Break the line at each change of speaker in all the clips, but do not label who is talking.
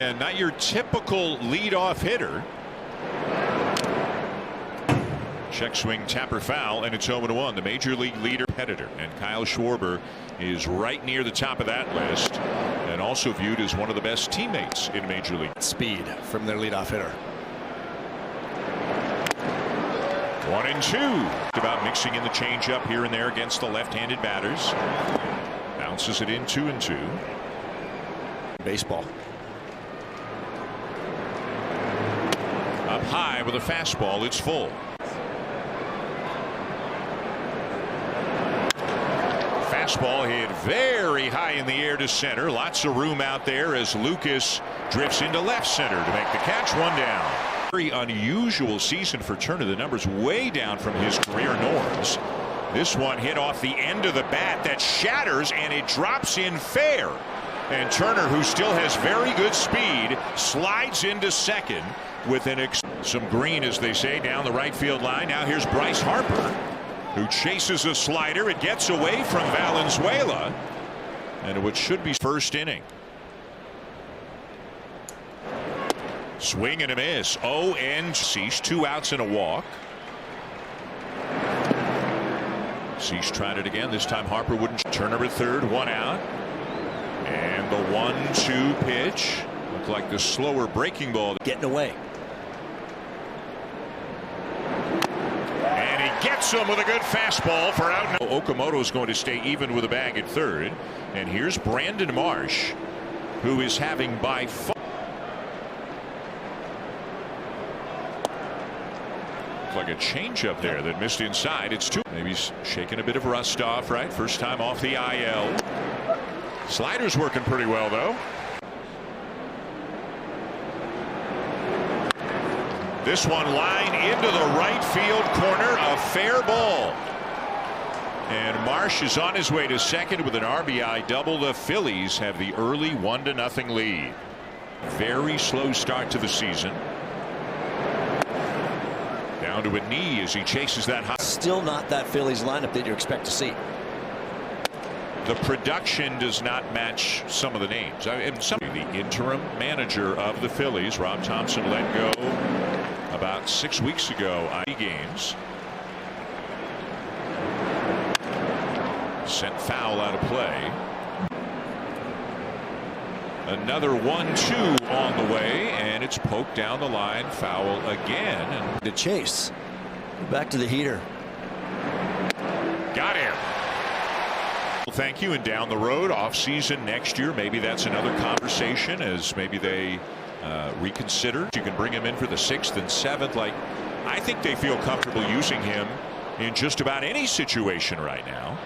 And not your typical leadoff hitter. Check swing, tapper foul, and it's 0-1. The major league leader competitor, and Kyle Schwarber is right near the top of that list, and also viewed as one of the best teammates in Major League.
Speed from their leadoff hitter.
1-2. About mixing in the changeup here and there against the left-handed batters. Bounces it in 2-2.
Baseball.
Up high with a fastball, it's full. Fastball hit very high in the air to center. Lots of room out there as Lucas drifts into left center to make the catch. 1 down. Very unusual season for Turner. The numbers way down from his career norms. This one hit off the end of the bat that shatters, and it drops in fair. And Turner, who still has very good speed, slides into second with some green, as they say, down the right field line. Now here's Bryce Harper, who chases a slider. It gets away from Valenzuela, and what should be first inning. Swing and a miss. Cease, 2 outs and a walk. Cease tried it again. This time Harper wouldn't. Turner at third, 1 out. And the 1-2 pitch. Looked like the slower breaking ball.
Getting away.
And he gets him with a good fastball for out. Okamoto is going to stay even with a bag at third. And here's Brandon Marsh, who is having by far. Like a changeup there that missed inside. It's 2. Maybe he's shaking a bit of rust off, right? First time off the IL. Slider's working pretty well, though. This one line into the right field corner, a fair ball. And Marsh is on his way to second with an RBI double. The Phillies have the early 1-0 lead. Very slow start to the season. Down to a knee as he chases that high.
Still not that Phillies lineup that you expect to see.
The production does not match some of the names. The interim manager of the Phillies, Rob Thompson, let go about 6 weeks ago. Games. Sent foul out of play. Another 1-2 on the way, and it's poked down the line. Foul again. And
to chase. Back to the heater.
Got him. Thank you. And down the road, off season next year, maybe that's another conversation, as maybe they reconsider. You can bring him in for the 6th and 7th. Like, I think they feel comfortable using him in just about any situation right now.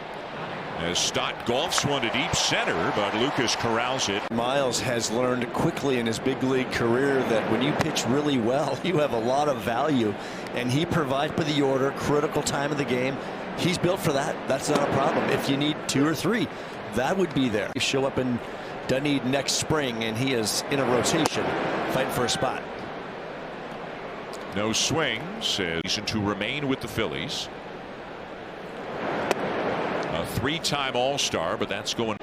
As Stott golfs one to deep center, but Lucas corrals it.
Miles has learned quickly in his big league career that when you pitch really well, you have a lot of value, and he provides for the order, critical time of the game. He's built for that. That's not a problem. If you need 2 or 3, that would be there. You show up in Dunedin next spring, and he is in a rotation fighting for a spot.
No swings. Reason to remain with the Phillies. A 3-time All-Star, but that's going.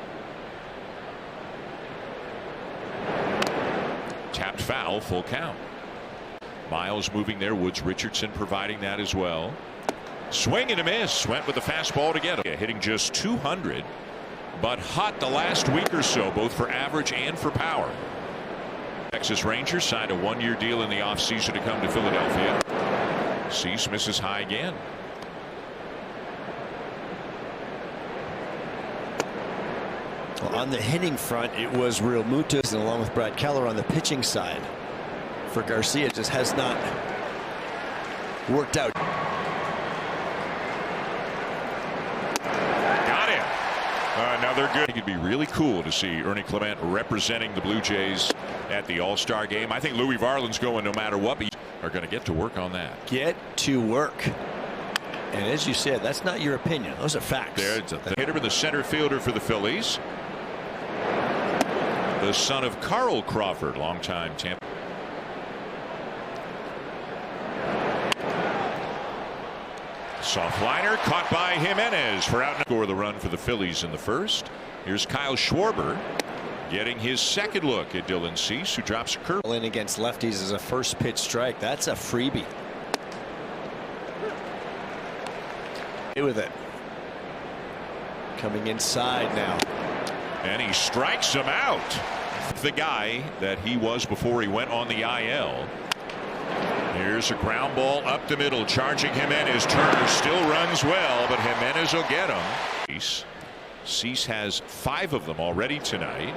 Tapped foul, full count. Miles moving there. Woods Richardson providing that as well. Swing and a miss. Went with the fastball to get him. Hitting just 200, but hot the last week or so, both for average and for power. Texas Rangers signed a 1-year deal in the offseason to come to Philadelphia. Cease misses high again.
Well, on the hitting front, it was Real Mutus, and along with Brad Keller on the pitching side. For Garcia, it just has not worked out.
Got him. Another good. I think it'd be really cool to see Ernie Clement representing the Blue Jays at the All-Star game. I think Louis Varland's going no matter what, but are going to get to work on that.
Get to work. And as you said, that's not your opinion. Those are facts.
There's a hitter in the center fielder for the Phillies. The son of Carl Crawford, longtime Tampa. Soft liner caught by Jimenez for out. Score the run for the Phillies in the first. Here's Kyle Schwarber. Getting his second look at Dylan Cease, who drops a curve.
In against lefties as a first pitch strike. That's a freebie. With it. Coming inside now.
And he strikes him out. The guy that he was before he went on the IL. Here's a ground ball up the middle, charging Jimenez. Turner still runs well, but Jimenez will get him. Cease has 5 of them already tonight.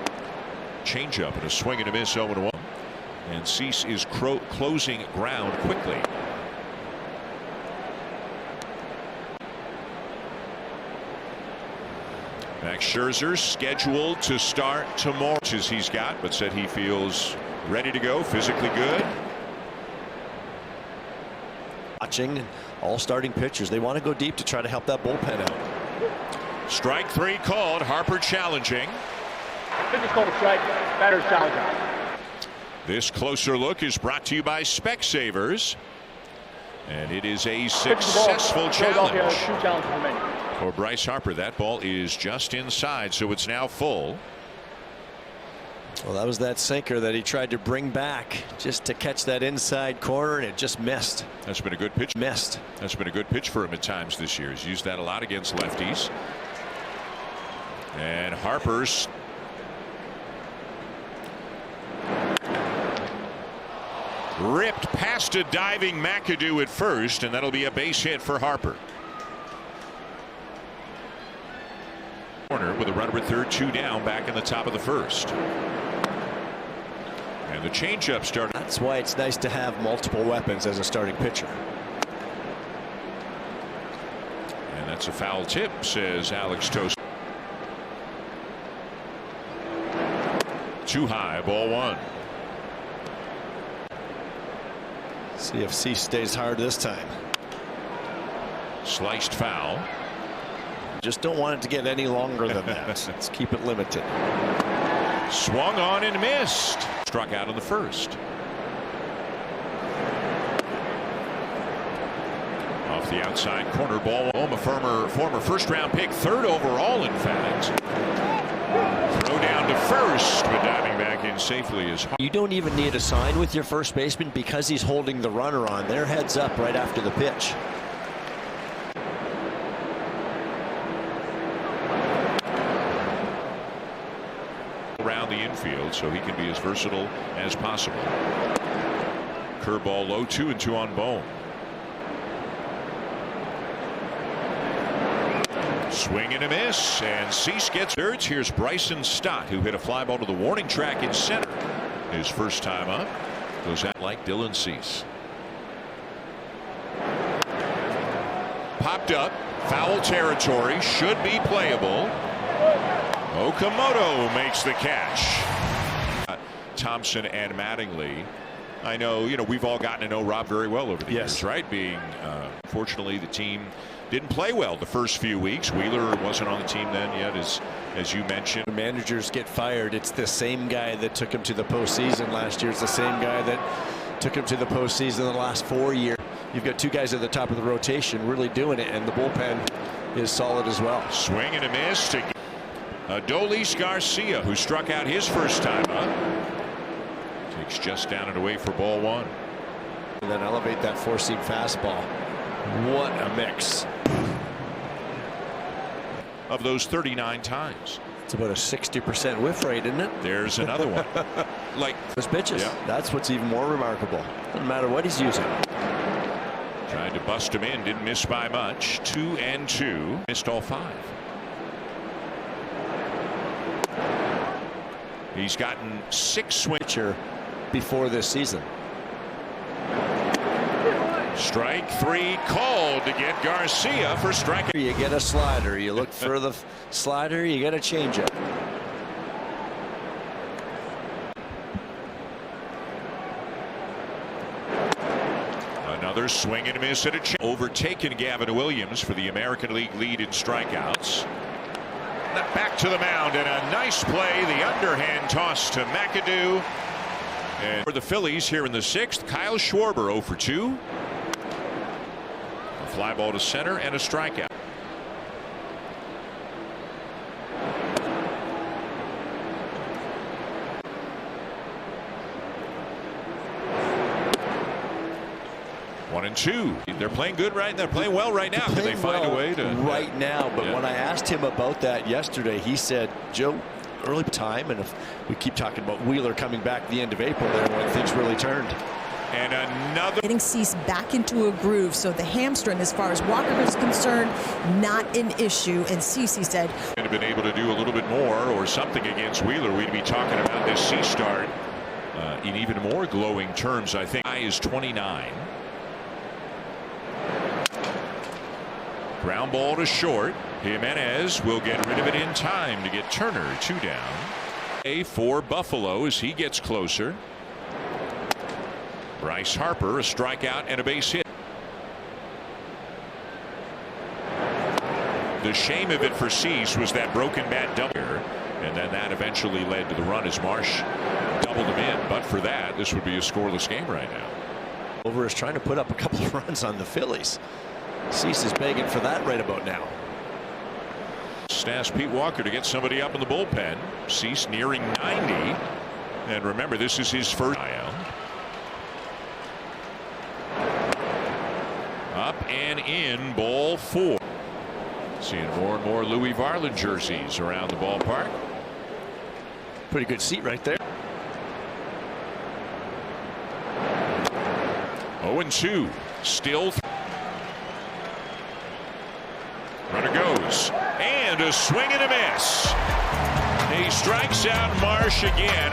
Changeup and a swing and a miss, 0-1. And Cease is closing ground quickly. Max Scherzer scheduled to start tomorrow. As he's got, but said he feels ready to go, physically good.
Watching all starting pitchers, they want to go deep to try to help that bullpen out.
Strike 3 called. Harper challenging.
Physical strike, batter challenge.
This closer look is brought to you by Specsavers, and it is a successful challenge for Bryce Harper. That ball is just inside, so it's now full.
Well, that was that sinker that he tried to bring back just to catch that inside corner, and it just missed.
That's been a good pitch.
Missed.
That's been a good pitch for him at times this year. He's used that a lot against lefties. And Harper's ripped past a diving McAdoo at first, and that'll be a base hit for Harper. Corner with a runner at third, 2 down, back in the top of the first. And the changeup started.
That's why it's nice to have multiple weapons as a starting pitcher.
And that's a foul tip, says Alex Tost. Too high, ball 1.
See if Cease stays hard this time.
Sliced foul.
Just don't want it to get any longer than that. Let's keep it limited.
Swung on and missed. Struck out in the first. Off the outside corner, ball home. A former first-round pick, 3rd overall, in fact. Throw down to first, but diving back in safely is.
You don't even need a sign with your first baseman because he's holding the runner on. Their heads up right after the pitch.
Around the infield, so he can be as versatile as possible. Curveball low, 2-2 on Bone. Swing and a miss, and Cease gets thirds. Here's Bryson Stott, who hit a fly ball to the warning track in center. His first time up. Goes out like Dylan Cease. Popped up, foul territory, should be playable. Okamoto makes the catch. Thompson and Mattingly. I know, we've all gotten to know Rob very well over the years, right? Being, unfortunately, the team didn't play well the first few weeks. Wheeler wasn't on the team then yet, as you mentioned.
When managers get fired, it's the same guy that took him to the postseason last year. It's the same guy that took him to the postseason in the last 4 years. You've got 2 guys at the top of the rotation really doing it, and the bullpen is solid as well.
Swing and a miss to Adolis Garcia, who struck out his first time up. Takes just down and away for ball 1.
And then elevate that 4-seam fastball. What a mix.
Of those 39 times.
It's about a 60% whiff rate, isn't it?
There's another one. Like
those pitches. Yeah. That's what's even more remarkable. Doesn't matter what he's using.
Tried to bust him in, didn't miss by much. 2-2. Missed all 5. He's gotten 6 swings
before this season.
Strike 3 called to get Garcia for striking.
You get a slider. You look for the slider. You get a changeup.
Another swing and a miss at a change. Overtaken Gavin Williams for the American League lead in strikeouts. Back to the mound, and a nice play. The underhand toss to McAdoo. And for the Phillies here in the 6th, Kyle Schwarber 0 for 2. A fly ball to center and a strikeout. 1-2. They're playing good right. They're playing well right now. Can they find a way to
right now? But when I asked him about that yesterday, he said, Joe, early time, and if we keep talking about Wheeler coming back at the end of April there when things really turned.
And another.
Getting Cease back into a groove, so the hamstring, as far as Walker is concerned, not an issue. And Cease, he said,
Could have been able to do a little bit more or something against Wheeler. We'd be talking about this Cease start in even more glowing terms. I think. Guy is 29. Ground ball to short. Jimenez will get rid of it in time to get Turner 2 down. A for Buffalo as he gets closer. Bryce Harper, a strikeout and a base hit. The shame of it for Cease was that broken bat double, and then that eventually led to the run as Marsh doubled him in. But for that, this would be a scoreless game right now.
Over is trying to put up a couple of runs on the Phillies. Cease is begging for that right about now.
Asked Pete Walker to get somebody up in the bullpen. Cease nearing 90, and remember, this is his first IL. Up and in, ball 4. Seeing more and more Louis Varland jerseys around the ballpark.
Pretty good seat right there.
0-2. Still. Runner goes. And a swing and a miss. He strikes out Marsh again.